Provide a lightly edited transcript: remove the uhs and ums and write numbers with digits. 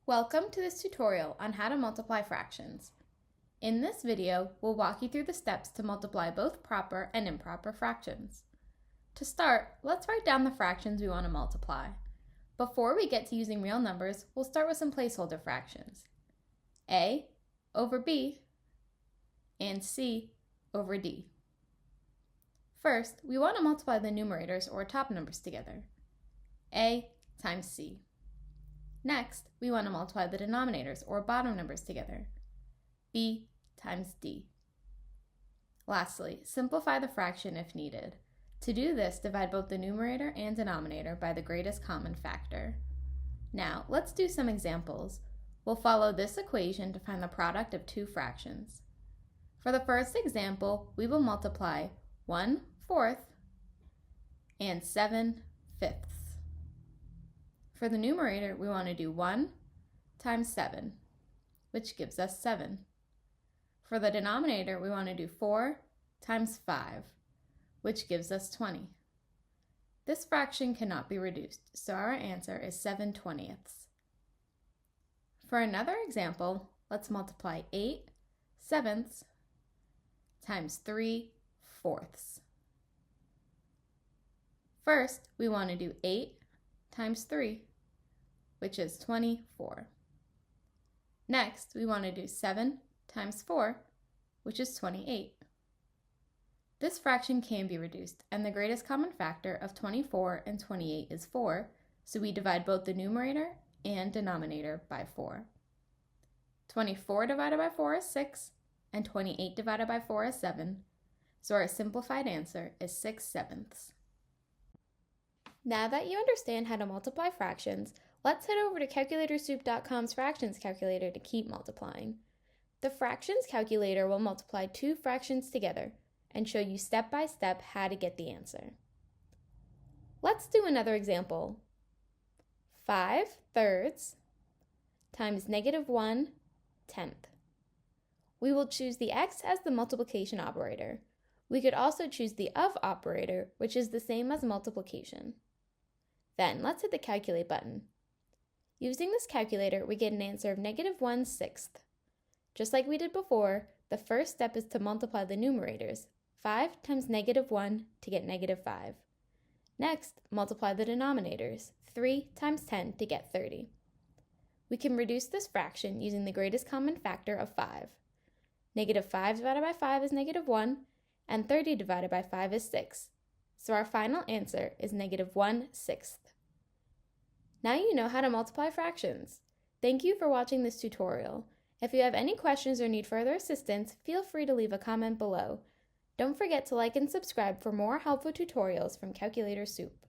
Welcome to this tutorial on how to multiply fractions. In this video, we'll walk you through the steps to multiply both proper and improper fractions. To start, let's write down the fractions we want to multiply. Before we get to using real numbers, we'll start with some placeholder fractions. A over B and C over D. First, we want to multiply the numerators or top numbers together. A times C. Next, we want to multiply the denominators or bottom numbers together. B times D. Lastly, simplify the fraction if needed. To do this, divide both the numerator and denominator by the greatest common factor. Now, let's do some examples. We'll follow this equation to find the product of two fractions. For the first example, we will multiply 1/4 and 7/5. For the numerator, we want to do 1 times 7, which gives us 7. For the denominator, we want to do 4 times 5, which gives us 20. This fraction cannot be reduced, so our answer is 7/20. For another example, let's multiply 8/7 times 3/4. First, we want to do 8 times 3, which is 24. Next, we want to do 7 times 4, which is 28. This fraction can be reduced, and the greatest common factor of 24 and 28 is 4, so we divide both the numerator and denominator by 4. 24 divided by 4 is 6, and 28 divided by 4 is 7, so our simplified answer is 6/7. Now that you understand how to multiply fractions, let's head over to CalculatorSoup.com's fractions calculator to keep multiplying. The fractions calculator will multiply two fractions together and show you step by step how to get the answer. Let's do another example. 5/3 times -1/10. We will choose the x as the multiplication operator. We could also choose the of operator, which is the same as multiplication. Then let's hit the calculate button. Using this calculator, we get an answer of -1/6. Just like we did before, the first step is to multiply the numerators, 5 times -1 to get -5. Next, multiply the denominators, 3 times 10 to get 30. We can reduce this fraction using the greatest common factor of 5. -5 divided by 5 is -1, and 30 divided by 5 is 6. So our final answer is -1/6. Now you know how to multiply fractions. Thank you for watching this tutorial. If you have any questions or need further assistance, feel free to leave a comment below. Don't forget to like and subscribe for more helpful tutorials from Calculator Soup.